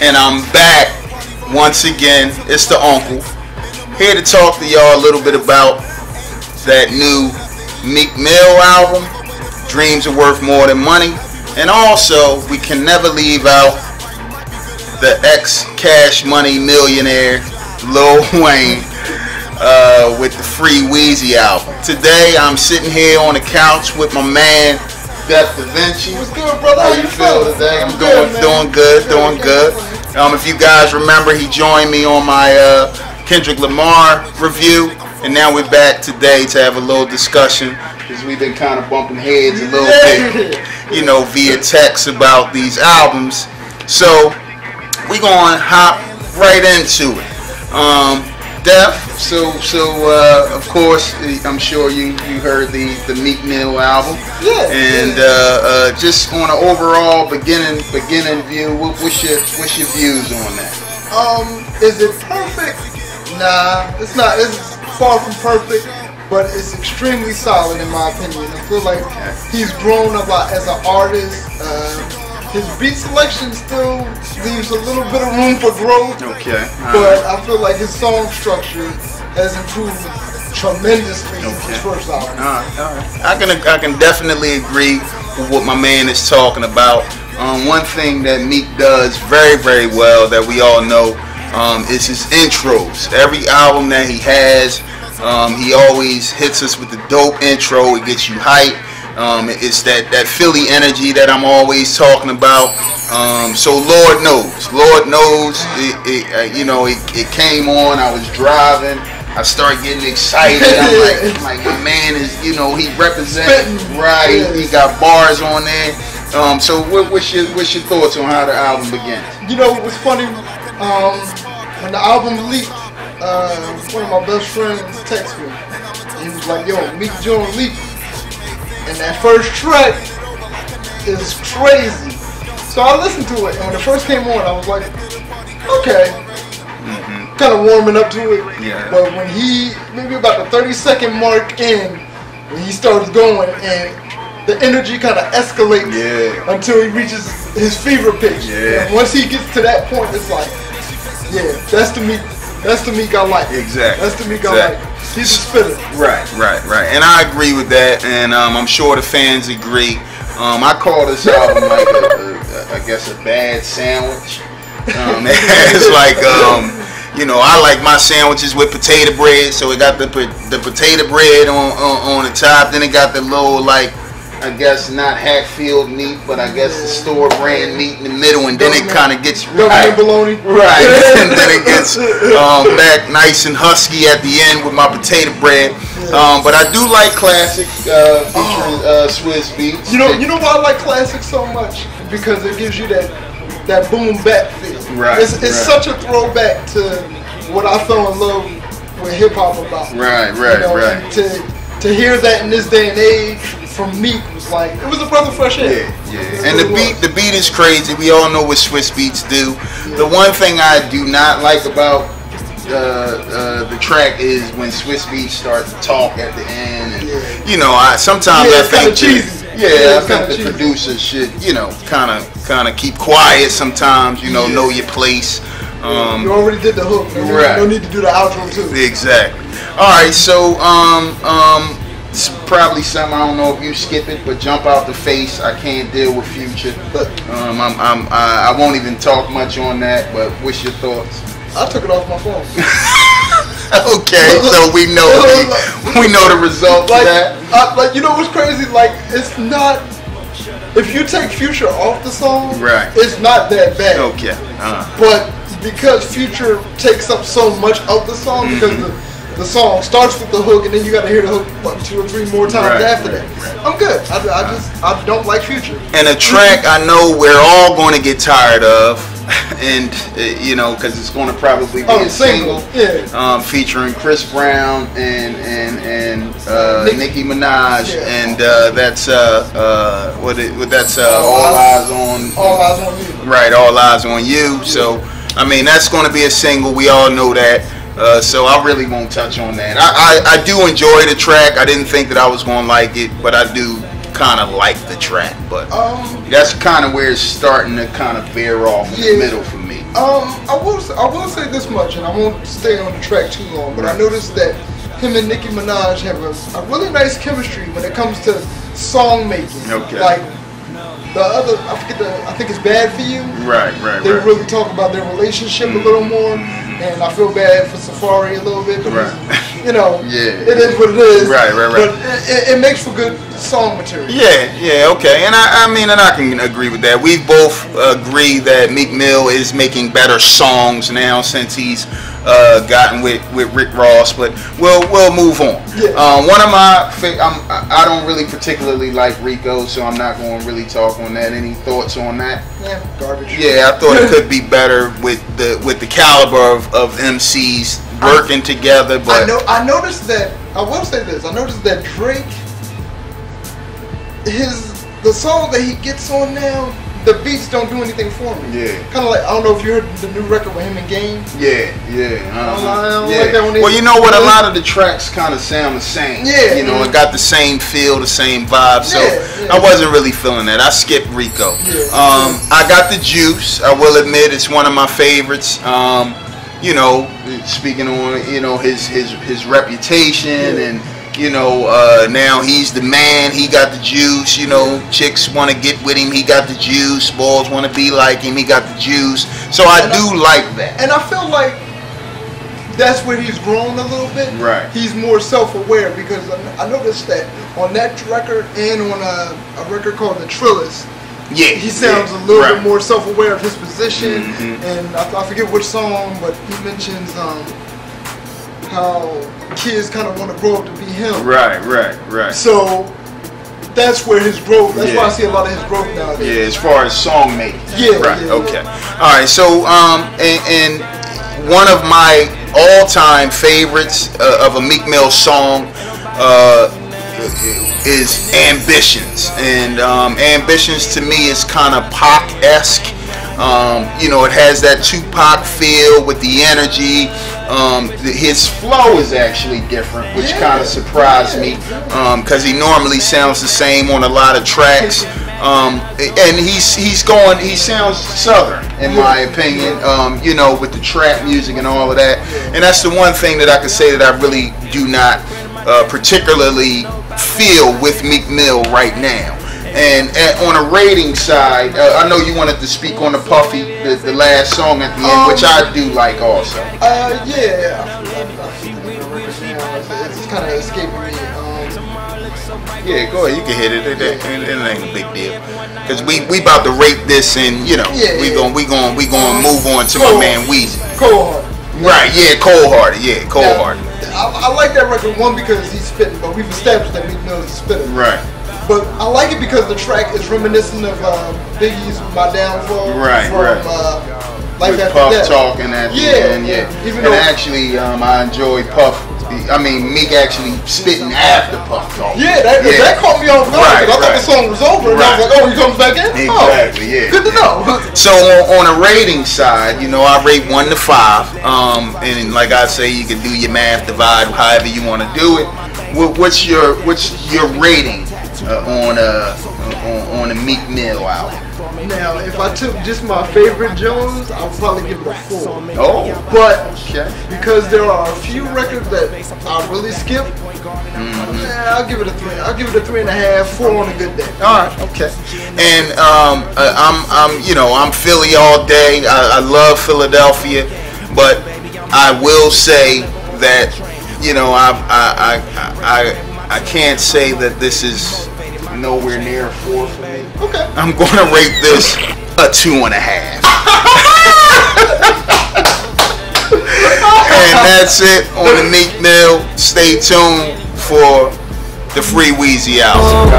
And I'm back once again. It's the uncle here to talk to y'all a little bit about that new Meek Mill album, Dreams Are Worth More Than Money. And also, we can never leave out the ex-Cash Money millionaire Lil Wayne with the Free Weezy album. Today, I'm sitting here on the couch with my man Death Da Vinci. What's good, brother? How you feel today? I'm doing good. If you guys remember, he joined me on my Kendrick Lamar review, and now we're back today to have a little discussion because we've been kind of bumping heads a little bit, via text about these albums. So we're gonna hop right into it. Def, so of course, I'm sure you heard the Meek Mill album. Yeah. And just on an overall beginning view, what's your views on that? Is it perfect? Nah, it's not. It's far from perfect, but it's extremely solid in my opinion. I feel like he's grown a lot as an artist. His beat selection still leaves a little bit of room for growth. Okay. But I feel like his song structure has improved tremendously since his first album. All right. I can definitely agree with what my man is talking about. One thing that Meek does very, very well that we all know is his intros. Every album that he has, he always hits us with the dope intro. It gets you hyped. It's that Philly energy that I'm always talking about. So Lord knows, it came on. I was driving. I started getting excited. I'm like, my man is, he represents right. He got bars on there. So what's your thoughts on how the album begins? It was funny. When the album leaked, one of my best friends texted me. He was like, "Yo, Meek Jones leaked." And that first track is crazy. So I listened to it, and when it first came on, I was like, okay. Kind of warming up to it. Yeah. But when maybe about the 30-second mark in, when he starts going, and the energy kind of escalates until he reaches his fever pitch. Yeah. And once he gets to that point, it's like, that's the Meek I like. Exactly. That's the Meek I like. He's a spitter. Right. And I agree with that, and I'm sure the fans agree. I call this album like I guess a bad sandwich. It's like, I like my sandwiches with potato bread, so it got the potato bread on the top, then it got the little, like, I guess not Hatfield meat, but I guess the store brand meat in the middle, and then it kind of gets bologna. Right, and then it gets back nice and husky at the end with my potato bread. But I do like classic featuring Swiss beats. You know why I like classic so much? Because it gives you that boom bap feel. Right. It's such a throwback to what I fell in love with hip hop about. Right. To hear that in this day and age from Meek was like, it was a breath of fresh air. Yeah. And the beat is crazy. We all know what Swiss beats do. The one thing I do not like about the track is when Swiss beats start to talk at the end, and sometimes I think cheesy. I think the producers should kind of keep quiet sometimes. Know your place. You already did the hook. No need to do the outro too. Exactly. All right, so it's probably something, I don't know if you skip it, but Jump Out the Face. I can't deal with Future. I won't even talk much on that. But what's your thoughts? I took it off my phone. Okay, so we know the result of that. What's crazy? Like, it's not. If you take Future off the song, it's not that bad. Okay. But because Future takes up so much of the song, because the song starts with the hook, and then you got to hear the hook like 2 or 3 more times after that. I'm good. I don't like Future. And a track I know we're all going to get tired of, and because it's going to probably be a single, featuring Chris Brown and Nicki Minaj, and that's All Eyes on You. Right, All Eyes on You. So I mean, that's going to be a single. We all know that. So I really won't touch on that. I do enjoy the track. I didn't think that I was going to like it, but I do kind of like the track. But that's kind of where it's starting to kind of veer off in the middle for me. I will say this much, and I won't stay on the track too long, but I noticed that him and Nicki Minaj have a really nice chemistry when it comes to song making. Okay. Like the other, I think it's Bad For You. Right. They really talk about their relationship a little more, and I feel bad for Safari a little bit because, you know, it is what it is. Right. But it makes for good song material. Yeah, okay. And I mean, and I can agree with that. We both agree that Meek Mill is making better songs now since he's gotten with Rick Ross. But we'll move on. Yeah. One of my I don't really particularly like Rico, so I'm not going to really talk on that. Any thoughts on that? Yeah, garbage. Yeah, I thought it could be better with the caliber of MCs working together. But I noticed that. I will say this. I noticed that Drake, the song that he gets on now, the beats don't do anything for me. Yeah. Kind of like, I don't know if you heard the new record with him and Game. Yeah. I don't like that one either. Well, you know what? A lot of the tracks kind of sound the same. Yeah. You know, it got the same feel, the same vibe. So I wasn't really feeling that. I skipped Rico. Yeah. I got the Juice. I will admit it's one of my favorites. You know, speaking on his reputation and. You know, now he's the man. He got the juice. You know, chicks want to get with him. He got the juice. Boys want to be like him. He got the juice. So I do like that. And I feel like that's where he's grown a little bit. Right. He's more self-aware because I noticed that on that record and on a record called The Trillist. Yeah. He sounds a little bit more self-aware of his position. And I forget which song, but he mentions how kids kind of want to grow up to be him. Right. So that's where his growth. That's why I see a lot of his growth nowadays. Yeah, as far as song making. Right. Okay. All right. So and one of my all-time favorites of a Meek Mill song is Ambitionz, and Ambitionz to me is kind of Pac-esque. You know, it has that Tupac feel with the energy. His flow is actually different, which kind of surprised me, because he normally sounds the same on a lot of tracks. And he sounds southern in my opinion. You know, with the trap music and all of that. And that's the one thing that I can say that I really do not particularly feel with Meek Mill right now. And on a rating side, I know you wanted to speak on the Puffy, the last song at the end, which I do like also. Yeah. It's kind of escaping me. Yeah, go ahead. You can hit it. It ain't a big deal. Cause we about to rate this, and you know, we gonna move on to my man Weezy. Cold-hearted. Right. Yeah. Cold-hearted. Yeah. Cold-hearted. I like that record one because he's spitting, but we've established that Meek Mill is spitting. Right. But I like it because the track is reminiscent of Biggie's "My Downfall." From Life with After Puff Death. talking at the end. Even and actually, I enjoy Puff. I mean, Meek actually spitting after Puff talking. That caught me off guard. I thought the song was over, and I was like, "Oh, he comes back in." Exactly. Yeah. Good to know. So on a rating side, you know, I rate 1 to 5. And like I say, you can do your math, divide however you want to do it. What's your rating on a Meek Mill album? Now, if I took just my favorite Jones, I'll probably give it a 4. Oh, but because there are a few records that I really skip, I'll give it a 3. I'll give it a 3.5, 4 on a good day. All right, okay. And I'm Philly all day. I love Philadelphia, but I will say that I can't say that this is nowhere near a 4 for me. Okay. I'm gonna rate this a 2.5. And that's it on the Meek Mill. Stay tuned for the Free Weezy album.